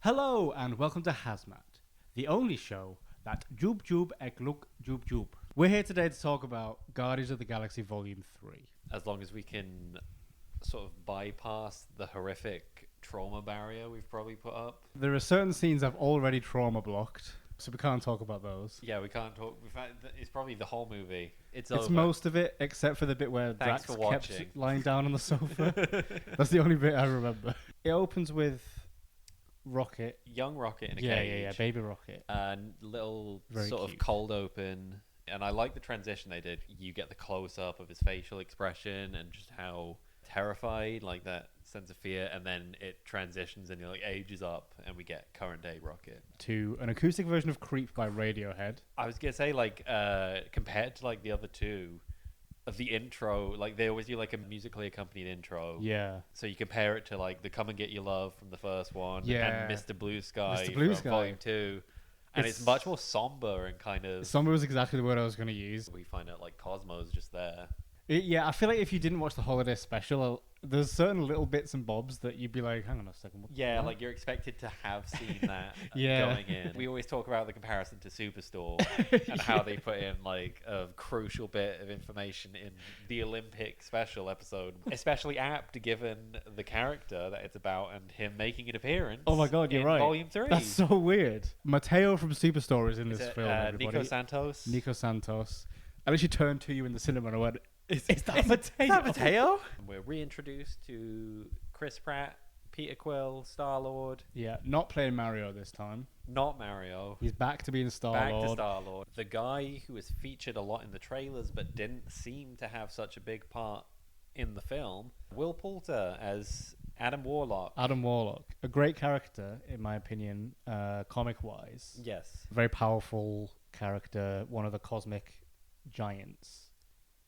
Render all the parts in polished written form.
Hello and welcome to HAZMAT, the only show that joob joob ek look joob joob. We're here today to talk about Guardians of the Galaxy Volume 3. As long as we can sort of bypass the horrific trauma barrier we've probably put up. There are certain scenes I've already trauma blocked, so we can't talk about those. Yeah, we can't talk. In fact, it's probably the whole movie. It's It's over. most of it, except for the bit where Thanks Drax for watching. kept lying down on the sofa. That's the only bit I remember. It opens with Rocket. Young Rocket in a Yeah, cage. baby Rocket. And little Very sort cute. of cold open. And I like the transition they did. You get the close up of his facial expression and just how terrified, like that sense of fear, and then it transitions and it like ages up and we get current day Rocket. To an acoustic version of Creep by Radiohead. I was gonna say, like, compared to like the other two of the intro, like they always do like a musically accompanied intro. Yeah. So you compare it to like the Come and Get Your Love from the first one, Yeah. and Mr. Blue Sky Mr. Blue from Sky. Volume 2. And it's much more somber and kind of. Somber was exactly the word I was going to use. We find out like Cosmo's just there. Yeah, I feel like if you didn't watch the holiday special, there's certain little bits and bobs that you'd be like, hang on a second. What's Yeah, that? like you're expected to have seen that Yeah. going in. We always talk about the comparison to Superstore and how they put in like a crucial bit of information in the Olympic special episode, especially apt given the character that it's about and him making an appearance. Oh my god, you're in right. Volume 3. That's so weird. Mateo from Superstore is in Is this it, film. Everybody. Nico Santos. Nico Santos. I literally turned to you in the cinema and I went, Is that Mateo? Is that Mateo? We're reintroduced to Chris Pratt, Peter Quill, Star-Lord. Yeah, not playing Mario this time. Not Mario. He's back to being Back to Star-Lord. Star-Lord. The guy who was featured a lot in the trailers but didn't seem to have such a big part in the film. Will Poulter as Adam Warlock. Adam Warlock. A great character, in my opinion, comic-wise. Yes. Very powerful character, one of the cosmic giants.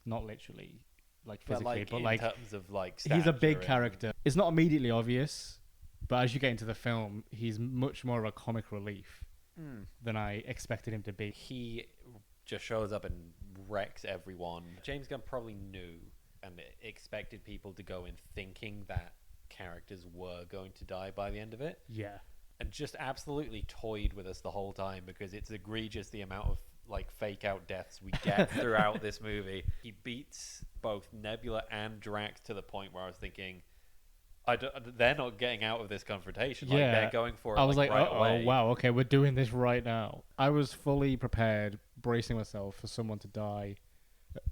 Not literally, like physically, but in like terms of like he's a stature big and- character. It's not immediately obvious, but as you get into the film, he's much more of a comic relief than I expected him to be. He just shows up and wrecks everyone. James Gunn probably knew and expected people to go in thinking that characters were going to die by the end of it. Yeah. And just absolutely toyed with us the whole time because it's egregious the amount of like fake out deaths we get throughout this movie. He beats both Nebula and Drax to the point where I was thinking, they're not getting out of this confrontation. Like, they're going for it. I was like, right oh away. wow, okay, we're doing this right now. I was fully prepared, bracing myself for someone to die,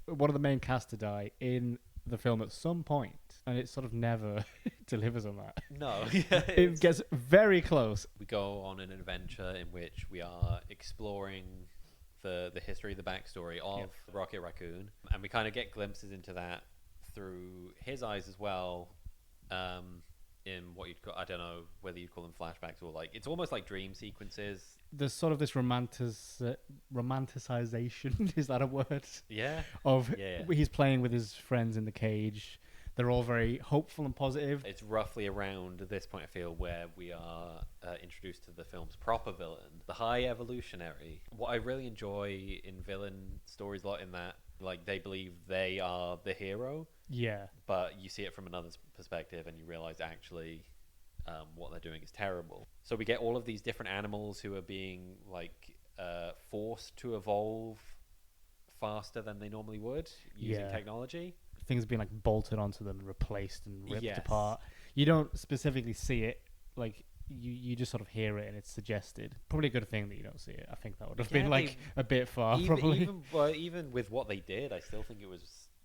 one of the main cast to die in the film at some point, and it sort of never delivers on that. No, It gets very close. We go on an adventure in which we are exploring the history, the backstory of Rocket Raccoon, and we kind of get glimpses into that through his eyes as well. In what you'd call, I don't know whether you'd call them flashbacks or like, it's almost like dream sequences. There's sort of this romanticization, is that a word? Yeah. Of Yeah. he's playing with his friends in the cage. They're all very hopeful and positive. It's roughly around this point, I feel, where we are introduced to the film's proper villain, the High Evolutionary. What I really enjoy in villain stories a lot in that, like, they believe they are the hero, Yeah. but you see it from another perspective and you realize actually what they're doing is terrible. So we get all of these different animals who are being, like, forced to evolve faster than they normally would using technology. Things being like bolted onto them and replaced and ripped Yes. apart. You don't specifically see it, like you just sort of hear it and it's suggested. Probably a good thing that you don't see it. I think that would have been like a bit far, probably. Even with what they did, I still think it was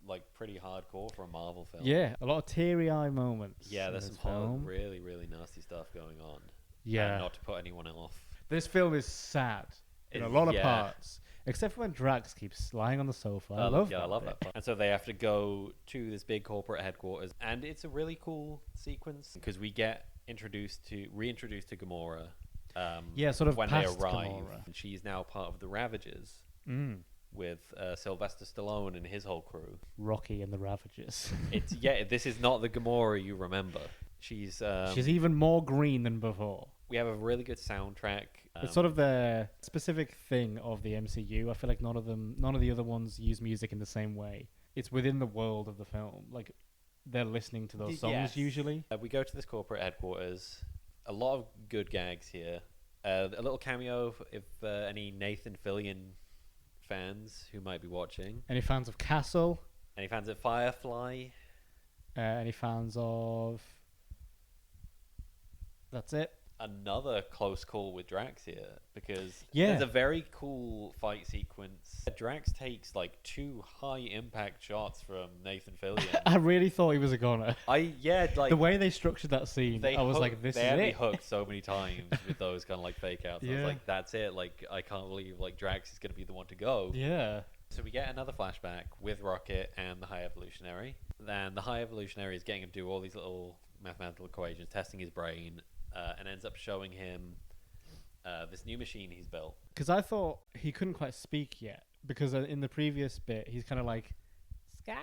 like pretty hardcore for a Marvel film. Yeah, a lot of teary-eye moments. Yeah, in there's this some film. really, really nasty stuff going on. Yeah. Not to put anyone off. This film is sad in a lot of parts, except for when Drax keeps lying on the sofa. I love that part. And so they have to go to this big corporate headquarters, and it's a really cool sequence because we get reintroduced to Gamora. Sort of when they past arrive, Gamora. and she's now part of the Ravagers with Sylvester Stallone and his whole crew. Rocky and the Ravagers. This is not the Gamora you remember. She's even more green than before. We have a really good soundtrack. It's sort of the specific thing of the MCU. I feel like none of the other ones use music in the same way. It's within the world of the film. Like, they're listening to those songs usually. We go to this corporate headquarters. A lot of good gags here. A little cameo if any Nathan Fillion fans who might be watching. Any fans of Castle? Any fans of Firefly? Any fans of... That's it. Another close call with Drax here, because Yeah. there's a very cool fight sequence. Drax takes like 2 high impact shots from Nathan Fillion. I really thought he was a goner. Like The way they structured that scene, I was like, this is they had me it. hooked so many times with those kind of like fake outs. I Yeah. was like, that's it. Like, I can't believe like Drax is going to be the one to go. Yeah. So we get another flashback with Rocket and the High Evolutionary. Then the High Evolutionary is getting him to do all these little mathematical equations, testing his brain, and ends up showing him this new machine he's built. Because I thought he couldn't quite speak yet. Because in the previous bit, he's kind of like, Sky,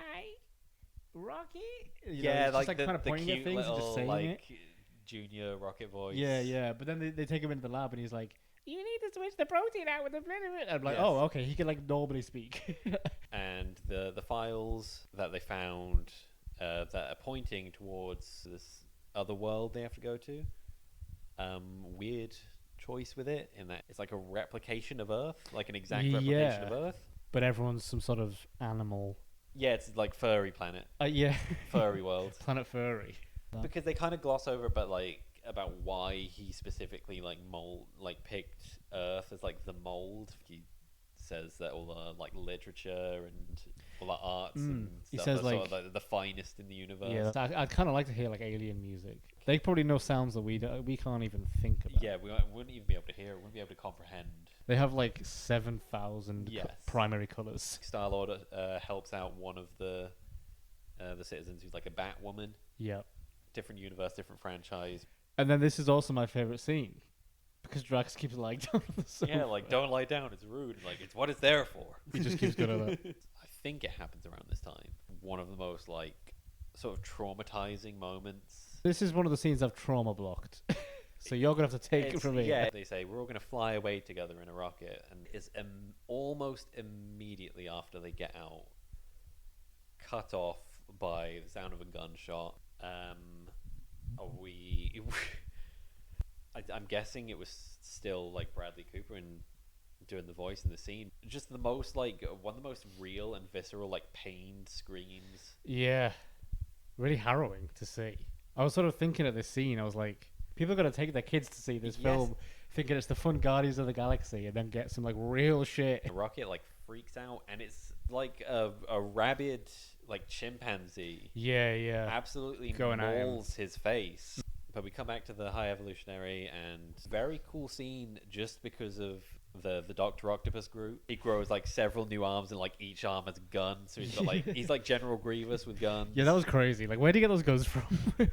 Rocket. You know, he's like just, the, kind of the pointing cute at things and little just saying like it. junior Rocket voice. Yeah. But then they take him into the lab and he's like, you need to switch the protein out with the bit. I'm like, Yes. oh, okay. He can like normally speak. And the files that they found that are pointing towards this other world they have to go to. Weird choice with it in that it's like a replication of Earth, like an exact replication of Earth. But everyone's some sort of animal. Yeah, it's like furry planet, Yeah. furry world. Planet Furry. Because they kind of gloss over it, but like about why he specifically picked Earth as like the mold. He says that all the like literature and all the arts and He stuff says, are like- sort of the finest in the universe. Yeah, I'd kind of like to hear like alien music. They probably know sounds that we can't even think about. Yeah, we wouldn't even be able to hear it. We wouldn't be able to comprehend. They have like 7,000 Yes. primary colors. Star-Lord helps out one of the citizens who's like a Batwoman. Yeah. Different universe, different franchise. And then this is also my favorite scene because Drax keeps lying down on the sofa. Yeah, like don't lie down. It's rude. Like it's what it's there for. He just keeps going at that. I think it happens around this time. One of the most like sort of traumatizing moments. This is one of the scenes I've trauma blocked. So you're gonna have to take it from me. Yeah, they say we're all gonna fly away together in a rocket, and it's almost immediately after they get out, cut off by the sound of a gunshot. I'm guessing it was still like Bradley Cooper and doing the voice in the scene. Just the most like one of the most real and visceral like pained screams. Yeah. Really harrowing to see. I was sort of thinking at this scene, I was like, people are going to take their kids to see this Yes. film thinking it's the fun Guardians of the Galaxy and then get some like real shit. The rocket like freaks out, and it's like a rabid like chimpanzee Yeah. absolutely Going at him. mauls his face. But we come back to the High Evolutionary, and very cool scene just because of the Dr. Octopus group. He grows like several new arms, and like each arm has a gun, so he's got like he's like General Grievous with guns. Yeah, that was crazy. Like, where do you get those guns from?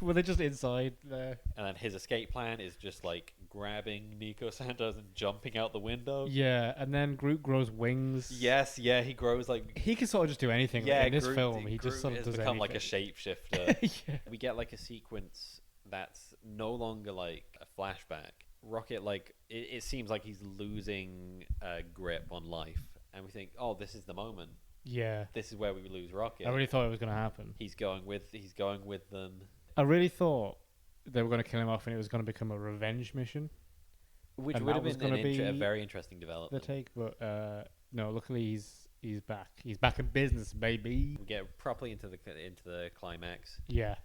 Were they just inside there? And then his escape plan is just like grabbing Nico Santos and jumping out the window. Yeah, and then Groot grows wings. Yes, yeah, he grows like He can sort of just do anything. yeah. In this Groot, film, he Groot just sort of has does become like a anything. shapeshifter. Yeah. We get like a sequence that's no longer like a flashback. Rocket, like it seems like he's losing grip on life, and we think, oh, this is the moment. Yeah. This is where we lose Rocket. I really thought it was going to happen. He's going with them. I really thought they were going to kill him off and it was going to become a revenge mission. Which And would that have was been gonna be a very interesting The development. take, but no. Luckily, he's back. He's back in business, baby. We get properly into the climax Yeah.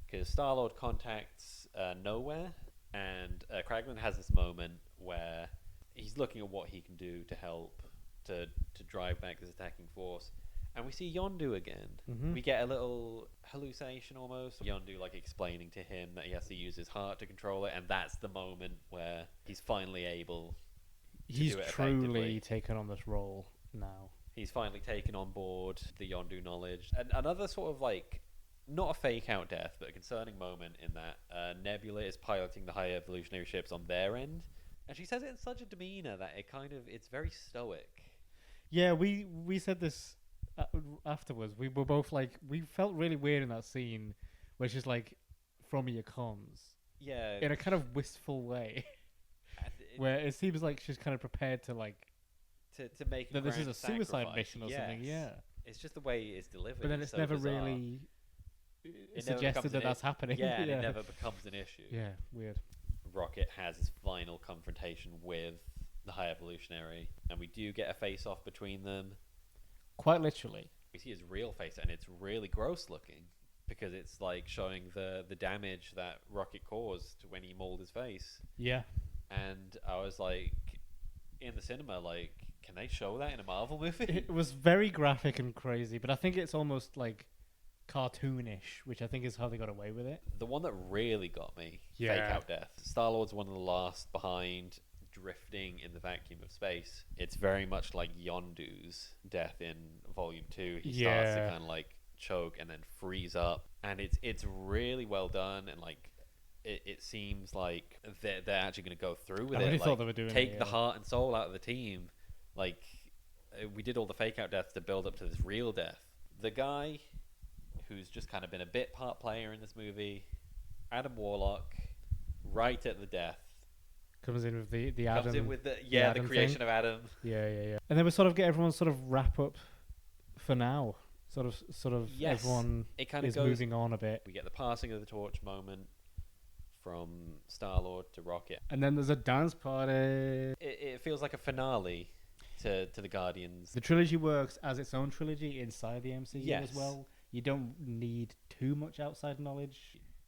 because Star-Lord contacts Nowhere, and Kragman has this moment where he's looking at what he can do to help to drive back this attacking force, and we see Yondu again. Mhm. We get a little hallucination almost. Yondu like explaining to him that he has to use his heart to control it, and that's the moment where he's finally able. He's do it truly effectively. taken on this role now. He's finally taken on board the Yondu knowledge. And another sort of like, not a fake out death, but a concerning moment in that Nebula is piloting the High Evolutionary ships on their end. And she says it in such a demeanor that it's very stoic. Yeah, we said this afterwards. We were both like, we felt really weird in that scene where she's like, "From your comms," Yeah. in a kind of wistful way, where it seems like she's kind of prepared to like to make a that this is grand a suicide sacrifice. mission or something. Yes. Yeah, It's just the way it's delivered. but then it's so never bizarre. really It never suggested becomes that that's happening. Yeah, and it never becomes an issue. Yeah, weird. Rocket has his final confrontation with the High Evolutionary, and we do get a face-off between them. Quite literally. We see his real face, and it's really gross looking because it's like showing the damage that Rocket caused when he mauled his face. Yeah. And I was like, in the cinema, like, can they show that in a Marvel movie? It was very graphic and crazy, but I think it's almost like cartoonish, which I think is how they got away with it. The one that really got me, Yeah. Fake Out Death. Star-Lord's one of the last behind, drifting in the vacuum of space. It's very much like Yondu's death in Volume 2. He starts to kind of like choke and then freeze up, and it's really well done, and like it seems like they're actually going to go through with I really it. thought Like, they were doing take it, the yeah. heart and soul out of the team. Like, we did all the Fake Out deaths to build up to this real death. The guy who's just kind of been a bit part player in this movie, Adam Warlock, right at the death, Comes in with the Adam. comes in with the Adam creation thing. of Adam. Yeah. And then we sort of get everyone sort of wrap up for now. Sort of Yes, everyone it kind of is goes. moving on a bit. We get the passing of the torch moment from Star-Lord to Rocket. And then there's a dance party. It feels like a finale to the Guardians. The trilogy works as its own trilogy inside the MCU Yes. as well. You don't need too much outside knowledge.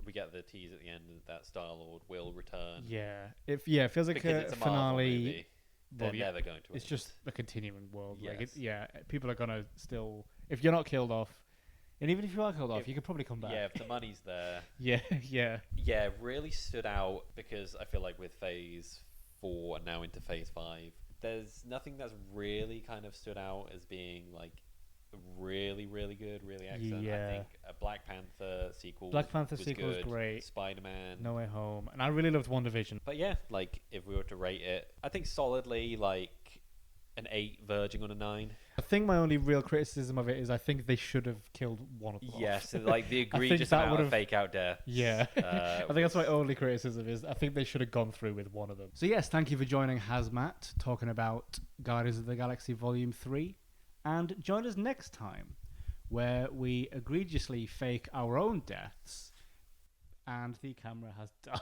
We get the tease at the end that Star-Lord will return. Yeah. It feels like Because a it's a Marvel finale. movie. They're Well, yeah, never going to. It's end. just a continuing world. Like Yes. people are gonna still. If you're not killed off, and even if you are killed off, If- you could probably come back. Yeah, if the money's there. yeah. Yeah, really stood out because I feel like with Phase 4 and now into Phase 5, there's nothing that's really kind of stood out as being like really, really good, really excellent. Yeah. I think a Black Panther sequel. Black Panther was sequel was good. great. Spider-Man. No Way Home, and I really loved WandaVision. But yeah, like if we were to rate it, I think solidly like an 8 verging on a 9. I think my only real criticism of it is I think they should have killed one of them. Yes, off. like the I think egregious that amount of would've- Fake Out death. Yeah, I think that's my only criticism is I think they should have gone through with one of them. So yes, thank you for joining HAZMAT, talking about Guardians of the Galaxy Volume 3. And join us next time, where we egregiously fake our own deaths, and the camera has died.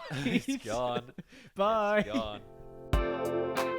It's gone. Bye. It's gone.